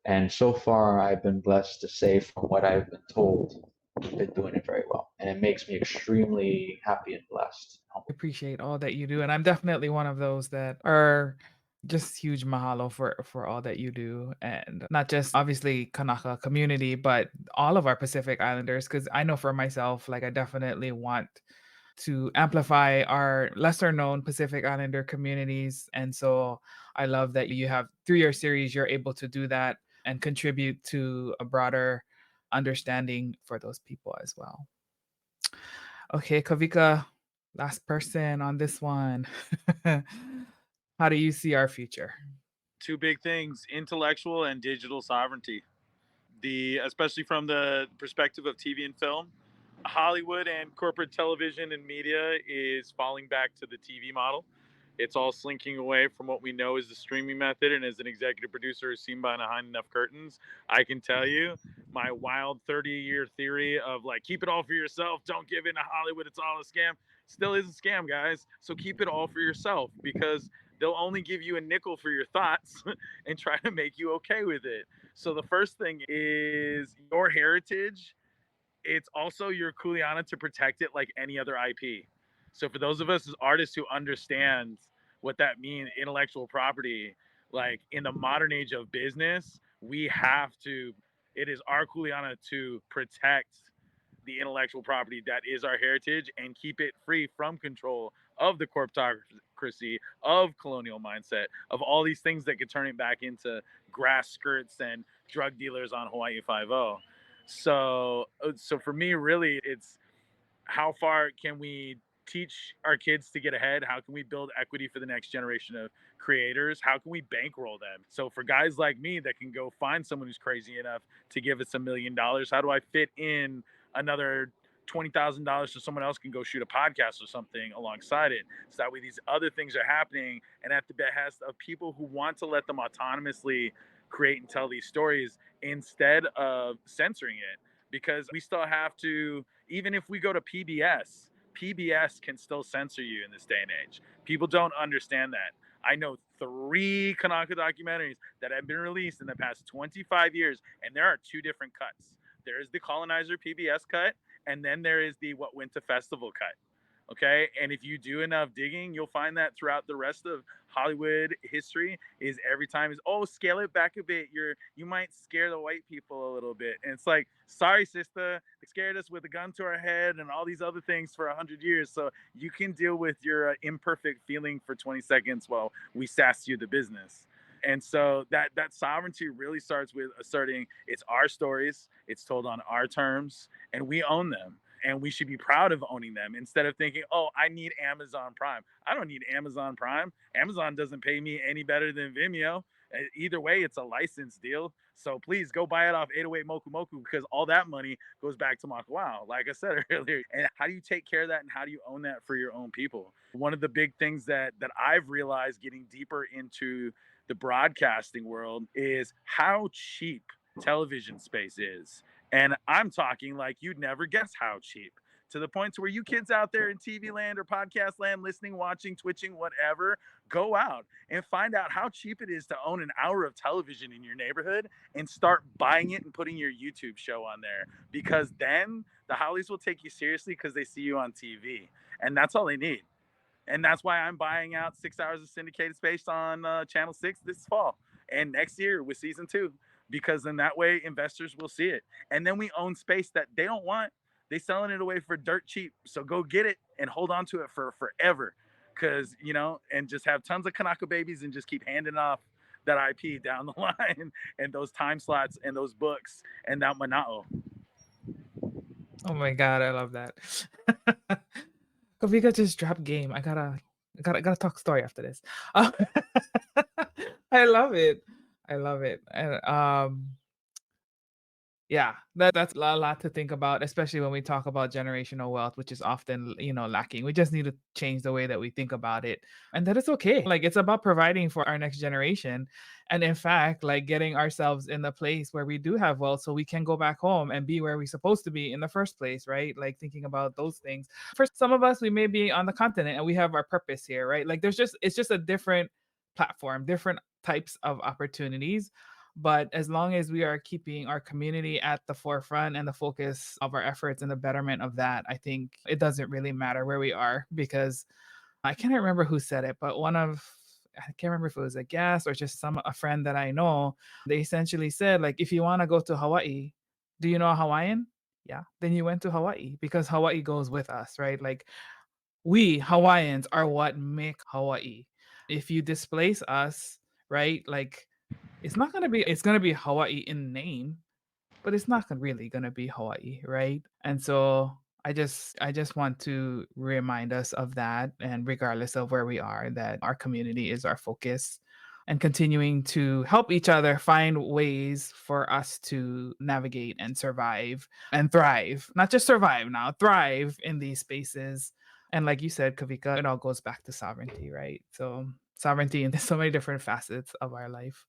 And so far, I've been blessed to say, from what I've been told, I've been doing it very well. And it makes me extremely happy and blessed. Appreciate all that you do, and I'm definitely one of those that are just huge mahalo for all that you do, and not just obviously Kanaka community, but all of our Pacific Islanders. Because I know for myself, like I definitely want to amplify our lesser known Pacific Islander communities, and so I love that you have, through your series, you're able to do that and contribute to a broader understanding for those people as well. Okay, Kawika, last person on this one. How do you see our future? Two big things: intellectual and digital sovereignty. Especially from the perspective of TV and film, Hollywood and corporate television and media is falling back to the TV model. It's all slinking away from what we know is the streaming method. And as an executive producer who's seen behind enough curtains, I can tell you my wild 30-year theory of like, keep it all for yourself, don't give in to Hollywood, it's all a scam, still is a scam, guys. So keep it all for yourself, because they'll only give you a nickel for your thoughts and try to make you okay with it. So the first thing is your heritage. It's also your kuleana to protect it like any other IP. So for those of us as artists who understand what that means, intellectual property, like in the modern age of business, we have to, it is our kuleana to protect the intellectual property that is our heritage and keep it free from control of the corporatocracy, of colonial mindset, of all these things that could turn it back into grass skirts and drug dealers on Hawaii 5-0. So for me, really, it's how far can we teach our kids to get ahead? How can we build equity for the next generation of creators? How can we bankroll them? So for guys like me that can go find someone who's crazy enough to give us $1 million, how do I fit in another $20,000 so someone else can go shoot a podcast or something alongside it? So that way these other things are happening, and at the behest of people who want to let them autonomously create and tell these stories instead of censoring it. Because we still have to, even if we go to PBS can still censor you in this day and age. People don't understand that. I know 3 Kanaka documentaries that have been released in the past 25 years, and there are 2 different cuts. There is the Colonizer PBS cut, and then there is the What Went to Festival cut. Okay, and if you do enough digging, you'll find that throughout the rest of Hollywood history is every time is, oh, scale it back a bit, you might scare the white people a little bit. And it's like, sorry, sister, they scared us with a gun to our head and all these other things for 100 years, so you can deal with your imperfect feeling for 20 seconds while we sass you the business. And so that sovereignty really starts with asserting it's our stories, it's told on our terms, and we own them. And we should be proud of owning them instead of thinking, oh, I need Amazon Prime. I don't need Amazon Prime. Amazon doesn't pay me any better than Vimeo. Either way, it's a license deal. So please go buy it off 808 Moku Moku, because all that money goes back to Makawao, like I said earlier. And how do you take care of that, and how do you own that for your own people? One of the big things that I've realized getting deeper into the broadcasting world is how cheap television space is. And I'm talking like you'd never guess how cheap, to the point to where you kids out there in TV land or podcast land, listening, watching, twitching, whatever, go out and find out how cheap it is to own an hour of television in your neighborhood and start buying it and putting your YouTube show on there, because then the Hollies will take you seriously because they see you on TV, and that's all they need. And that's why I'm buying out 6 hours of syndicated space on Channel 6 this fall and next year with season 2. Because in that way, investors will see it. And then we own space that they don't want. They selling it away for dirt cheap. So go get it and hold on to it for forever. Because, and just have tons of Kanaka babies and just keep handing off that IP down the line and those time slots and those books and that mana'o. Oh my god, I love that. Kavika just dropped game. I gotta talk story after this. Uh, I love it. I love it. And yeah, that's a lot to think about, especially when we talk about generational wealth, which is often, lacking. We just need to change the way that we think about it. And that is okay. Like it's about providing for our next generation. And in fact, like getting ourselves in the place where we do have wealth so we can go back home and be where we're supposed to be in the first place, right? Like thinking about those things. For some of us, we may be on the continent and we have our purpose here, right? Like it's just a different platform, different types of opportunities, but as long as we are keeping our community at the forefront and the focus of our efforts and the betterment of that, I think it doesn't really matter where we are, because I can't remember who said it, but I can't remember if it was a guest or just a friend that I know. They essentially said, like, if you want to go to Hawaii, do you know Hawaiian? Yeah, then you went to Hawaii because Hawaii goes with us, right? Like we Hawaiians are what make Hawaii. If you displace us, right? Like it's gonna be Hawaii in name, but it's not really gonna be Hawaii, right? And so I just want to remind us of that, and regardless of where we are, that our community is our focus, and continuing to help each other find ways for us to navigate and survive and thrive. Not just survive now, thrive in these spaces. And like you said, Kavika, it all goes back to sovereignty, right? So sovereignty in so many different facets of our life.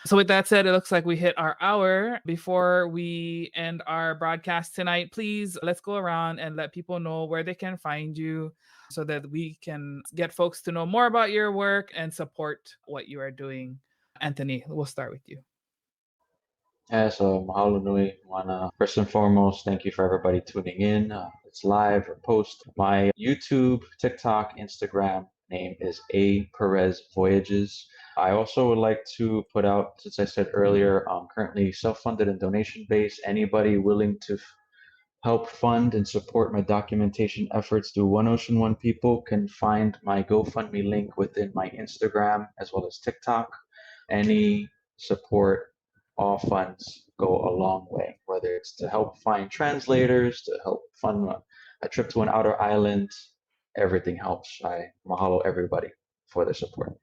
So, with that said, it looks like we hit our hour. Before we end our broadcast tonight, please let's go around and let people know where they can find you so that we can get folks to know more about your work and support what you are doing. Anthony, we'll start with you. Yeah, so mahalo nui, Moana. First and foremost, thank you for everybody tuning in. It's live or post. My YouTube, TikTok, Instagram name is A Perez Voyages. I also would like to put out, since I said earlier, currently self-funded and donation-based. Anybody willing to help fund and support my documentation efforts through One Ocean One People can find my GoFundMe link within my Instagram as well as TikTok. Any support, all funds go a long way, whether it's to help find translators, to help fund a trip to an outer island, everything helps. I mahalo everybody for their support.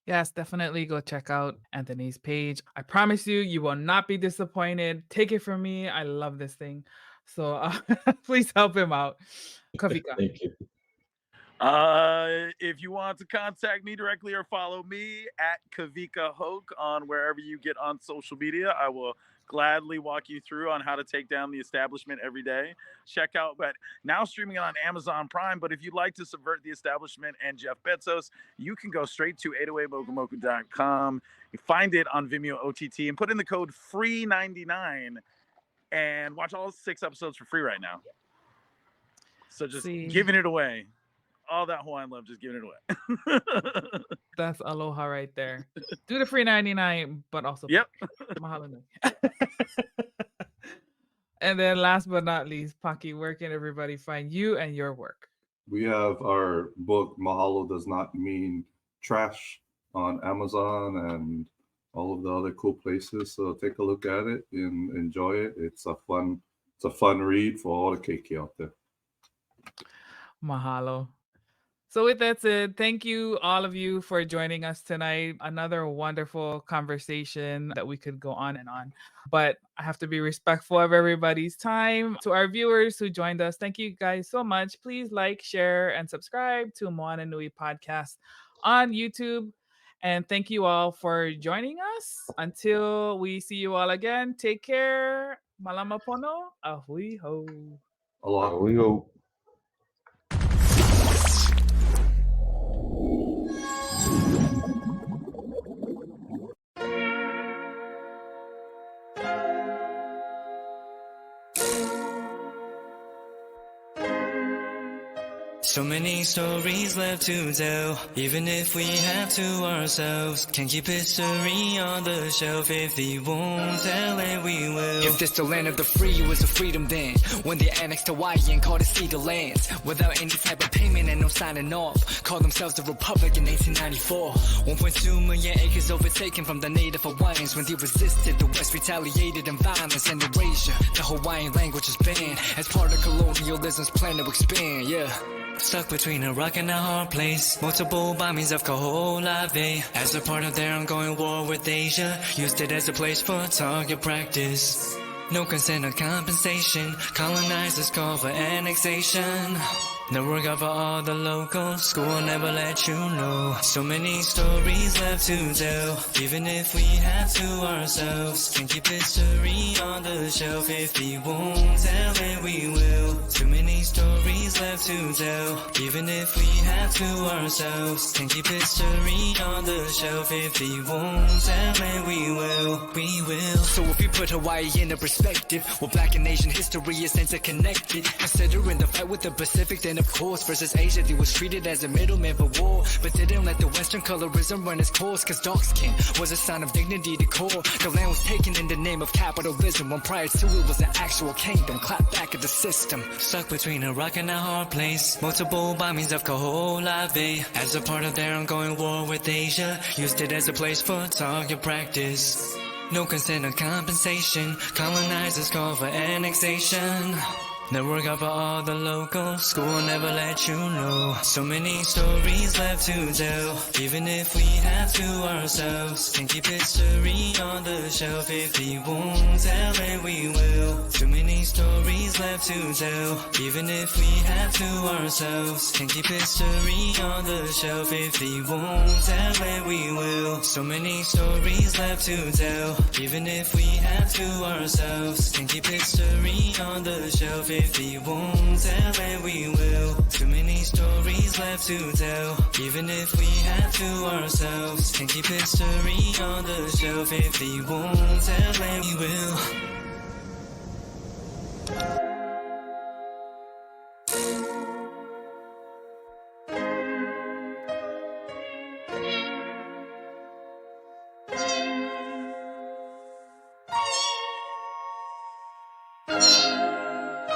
Yes, definitely go check out Anthony's page. I promise you, you will not be disappointed. Take it from me. I love this thing. So please help him out. Kavika. Thank you. If you want to contact me directly or follow me at Kawika Hoke on wherever you get on social media, I will gladly walk you through on how to take down the establishment every day. Check out, but now streaming on Amazon Prime. But if you'd like to subvert the establishment and Jeff Bezos, you can go straight to 808mokumoku.com. You find it on Vimeo OTT and put in the code FREE99 and watch all 6 episodes for free right now. So just giving it away. All that Hawaiian love, just giving it away. That's aloha right there. Do the free 99, but also yep. Mahalo nui. And then last but not least, Paki, where can everybody find you and your work? We have our book, Mahalo Does Not Mean Trash, on Amazon and all of the other cool places. So take a look at it and enjoy it. It's a fun read for all the keiki out there. Mahalo. So with that said, thank you all of you for joining us tonight. Another wonderful conversation that we could go on and on, but I have to be respectful of everybody's time. To our viewers who joined us, thank you guys so much. Please like, share, and subscribe to Moana Nui Podcast on YouTube. And thank you all for joining us. Until we see you all again, take care. Malama pono. Ahui ho. Aloha. We go. So many stories left to tell, even if we have to ourselves. Can't keep history on the shelf. If we won't tell it, we will. If this the land of the free, it was a freedom then. When they annexed Hawaii and called it Cedar Lands, without any type of payment and no signing off. Called themselves the Republic in 1894. 1.2 million acres overtaken from the native Hawaiians. When they resisted, the West retaliated in violence and erasure. The Hawaiian language is banned as part of colonialism's plan to expand, yeah. Stuck between a rock and a hard place. Multiple bombings of Kaho'olawe as a part of their ongoing war with Asia. Used it as a place for target practice. No consent or compensation. Colonizers call for annexation. The work of all the locals. School will never let you know. So many stories left to tell, even if we have to ourselves. Can't keep history on the shelf. If we won't tell it, we will. Too many stories left to tell, even if we have to ourselves. Can't keep history on the shelf. If we won't tell it, we will. We will. So if you put Hawaii in a perspective, well, Black and Asian history is interconnected. Considering the fight with the Pacific, then of course, versus Asia, they was treated as a middleman for war, but didn't let the Western colorism run its course, cause dark skin was a sign of dignity to core. The land was taken in the name of capitalism, when prior to it was an actual kingdom, clapped back at the system. Stuck between a rock and a hard place. Multiple bombings of Kaho'olawe as a part of their ongoing war with Asia. Used it as a place for target practice. No consent or compensation. Colonizers call for annexation. The work of all the locals. School will never let you know. So many stories left to tell, even if we have to ourselves. Can't keep history on the shelf. If we won't tell it, we will. Too many stories left to tell, even if we have to ourselves. Can't keep history on the shelf. If we won't tell it, we will. So many stories left to tell, even if we have to ourselves. Can't keep history on the shelf. If we won't tell it, we will. Too many stories left to tell, even if we have to ourselves. Can't keep history on the shelf. If we won't tell it, we will.